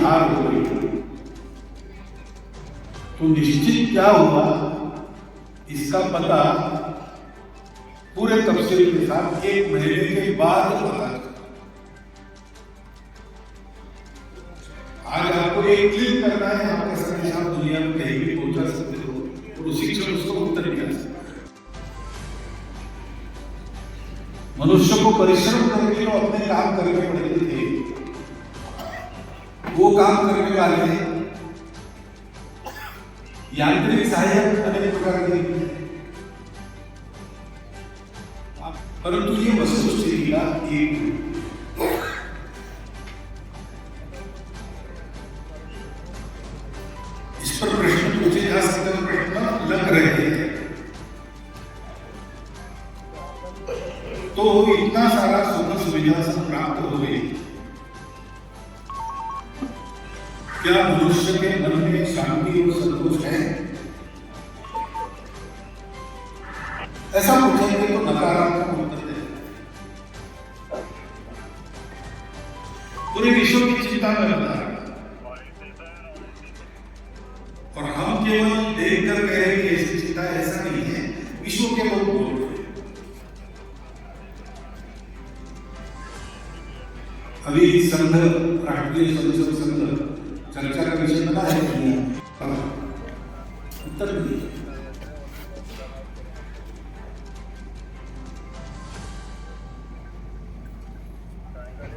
हार हो गई तो निश्चित क्या हुआ इसका पता पूरे तफसील के साथ 1 महीने के बाद पता। आज आपको एक क्लिक करना है, आपका संदेश आप दुनिया में कहीं भी पहुंचा सकते हो और उसी क्षण उसको उत्तर मिल सकता है। मनुष्य को परिश्रम करने के लिए अपने काम करने पड़ते थे, वो काम करने वाले यांत्रिक सहायक अनेक प्रकार के, परंतु ये वस्तुस्थिति का एक इस पर प्रश्न पूछे जा सकते हैं, प्रश्न लग रहे हैं। तो इतना सारा सुख सुविधा सब प्राप्त हो गई, क्या मनुष्य के मन में शांति और संतोष है? ऐसा पूछेंगे तो नकारात्मक उत्तर दें। पूरे विश्व की चिंता में रहता है और हम केवल देखकर कह रहे हैं ऐसी चिंता, ऐसा नहीं है, विश्व के लोग बोल रहे हैं। अभी संघ, राष्ट्रीय संघ चर्चा का विषय बना है उत्तर नहीं।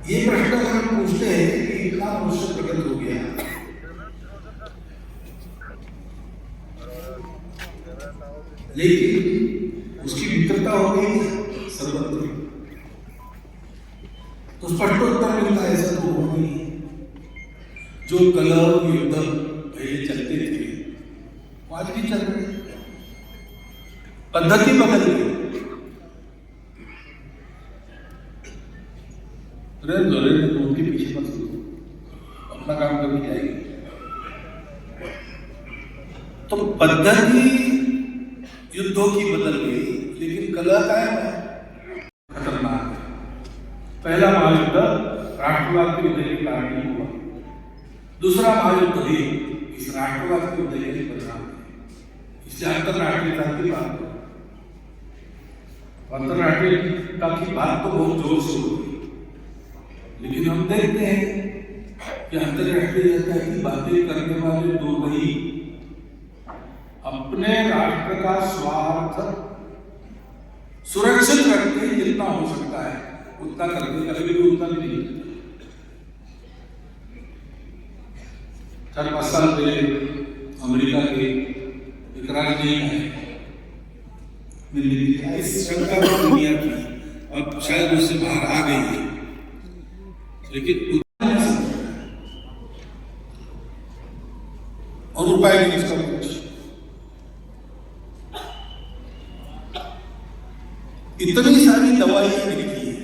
ये प्रश्न अगर हम पूछते हैं कि इतना मनुष्य प्रगत हो गया, लेकिन उसकी मित्रता हो गई सर्वत्र, तो स्पष्ट उत्तर मिलता है ऐसा तो हो नहीं। जो कलह युद्ध पहले चलते थे वो आज भी चल रहे, पद्धति बदल गई। तो उनके पीछे मत करो, अपना काम करके जाएगी। तो पद्धति युद्धों की बदल गई, लेकिन कलह कायम है, खतरनाक है। पहला महायुद्ध राष्ट्रवाद के उदय के कारण ही हुआ, दूसरा महायुद्ध भी इस राष्ट्रवाद के उदय के परिणाम है। इससे अंतरराष्ट्रीयता की बात, अंतरराष्ट्रीयता की बात तो बहुत जोर से होती है, लेकिन हम देखते हैं कि अंतरराष्ट्रीयता की बातें करने वाले दो ही अपने राष्ट्र का स्वार्थ सुरक्षित रखते हैं, जितना हो सकता है उतना करते, कभी भी उतना भी नहीं। 4-5 साल पहले अमेरिका के एक राजनयिक है, इस शंका दुनिया की अब शायद उससे बाहर आ गई है, लेकिन और उपाय नहीं इसका कुछ। इतनी सारी दवाइयां लिखी है,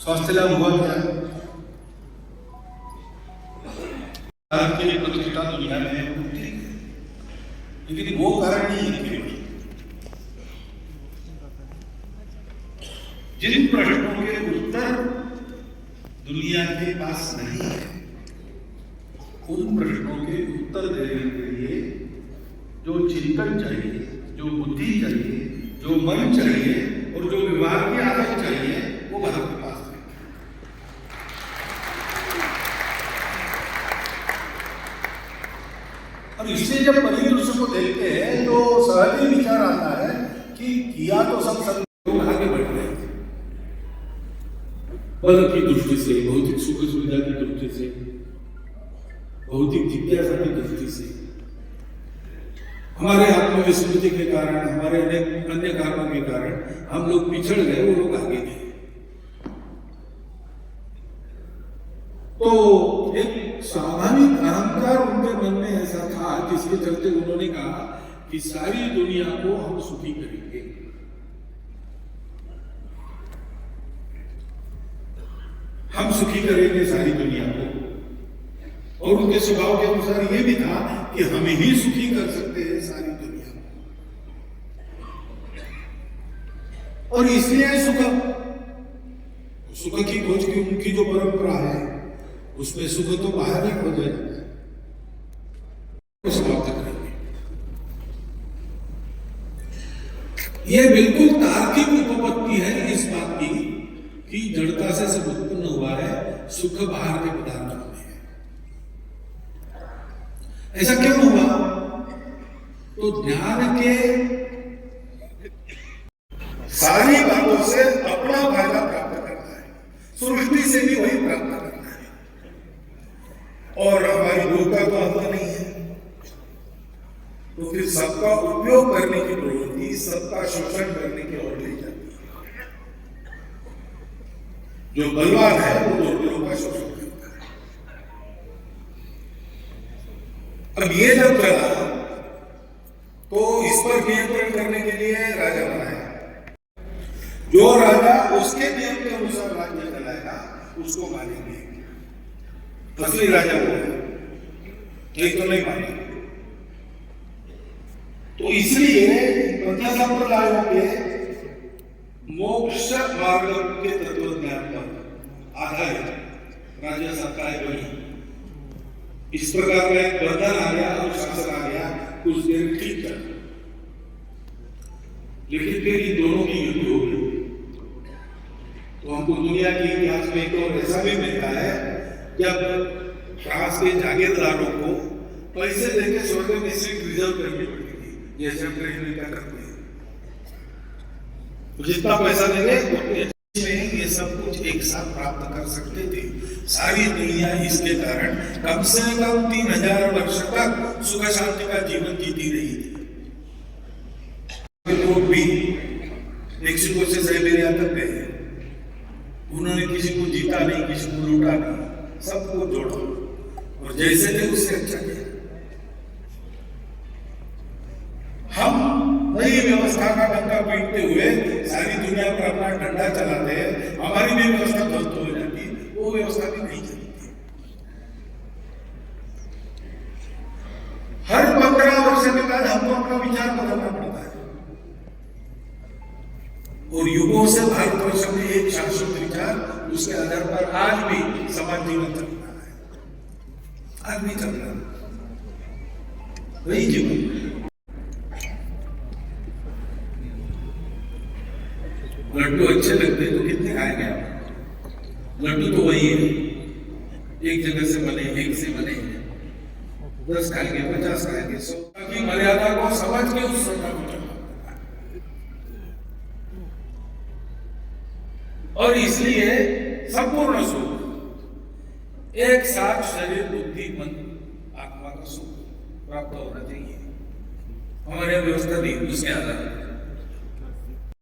स्वास्थ्य लाभ हुआ क्या? भारत के प्रतिष्ठा दुनिया में है, लेकिन वो कारण नहीं है केवल। जिन प्रश्नों के उत्तर दुनिया के पास नहीं है, उन प्रश्नों के उत्तर देने के लिए जो चिंतन चाहिए, जो बुद्धि चाहिए, जो मन चाहिए और जो व्यवहार की आदत चाहिए, वो भारत के पास है। और इससे जब परिदृश्य को देखते हैं तो सहज ही विचार आता है कि किया तो सब लोग आगे बढ़ रहे हैं, बल की दृष्टि से, भौतिक सुख सुविधा की दृष्टि से, भौतिक जिज्ञासा की दृष्टि से, हमारे आत्मविस्मृति के कारण, हमारे अनेक अन्य कारणों के कारण हम लोग पिछड़ गए, वो लोग आगे गए। तो एक स्वाभाविक अहंकार उनके मन में ऐसा था जिसके चलते उन्होंने कहा कि सारी दुनिया को हम सुखी करेंगे। हम सुखी करेंगे सारी दुनिया को, और उनके स्वभाव के अनुसार ये भी था कि हम ही सुखी कर सकते हैं सारी दुनिया को। और इसलिए सुख की खोज की उनकी जो परंपरा है उसमें सुख तो बाहर ही खोजा जाता है, वो समाप्त करेंगे। यह बिल्कुल तार्किक उपपत्ति है इस बात की कि जड़ता से सब उत्पन्न हुआ है, सुख बाहर के पदार्थों में है। ऐसा क्यों हुआ? तो ज्ञान के सारी बातों से अपना फायदा प्राप्त करना है, सृष्टि से भी वही प्राप्त करना है, और हमारी भूख का तो अंत नहीं है। तो फिर सबका उपयोग करने की प्रवृत्ति सबका शोषण करने की ओर ले जाती है। जो बलवान है वो दुर्बलों का शोषण करता है। अब ये जब चला तो इस पर नियंत्रण करने के लिए राजा बनाया। जो राजा उसके नियम के अनुसार राज्य चलाएगा उसको मानेंगे, असली राजा वो है, नहीं तो नहीं मानेंगे। तो इसलिए पंच संप्रदायों के मोक्ष मार्ग के तत्व ज्ञान पर आधारित राज्य सत्ताएं बनी। इस प्रकार का एक बंधन आ गया, अनुशासन आ गया, कुछ देर ठीक था, लेकिन फिर इन दोनों की युद्ध हो गई। तो हमको दुनिया के इतिहास में एक और ऐसा भी मिलता है जब फ्रांस के जागीरदारों को पैसे देकर स्वर्ग में सीट रिजर्व करनी पड़ती थी, जैसे हम ट्रेन में क्या करते हैं, तो जितना पैसा देंगे उतने में ये सब कुछ एक साथ प्राप्त कर सकते थे। सारी दुनिया इसके कारण कम से कम 3000 वर्ष तक सुख शांति का जीवन जीती रही थी। लोग भी मेक्सिको से साइबेरिया तक गए, उन्होंने किसी को जीता नहीं, किसी को लूटा नहीं, सबको जोड़ा और जैसे थे उससे अच्छा किया। हम नई व्यवस्था का डंका पीटते हुए सारी दुनिया पर अपना डंडा चलाते हैं, हमारी भी व्यवस्था ध्वस्त हो जाती, वो व्यवस्था भी नहीं चलती। हर 15 वर्ष के बाद हमको अपना विचार बदलना पड़ता है, और युगों से भारतवर्ष में एक शाश्वत विचार, उसके आधार पर आज भी समाज जीवन चल रहा है, आज भी चल रहा है वही जीवन। लड्डू अच्छे लगते तो कितने खाएंगे आप? लड्डू तो वही है, एक जगह से बने, एक से बने, 10 खाएंगे, 50 खाएंगे, 100 की मर्यादा को समझ के उस श्रद्धा को चलना। और इसलिए संपूर्ण सुख एक साथ शरीर, बुद्धि, मन, आत्मा का सुख प्राप्त होना चाहिए। हमारे व्यवस्था भी उसके आधार पर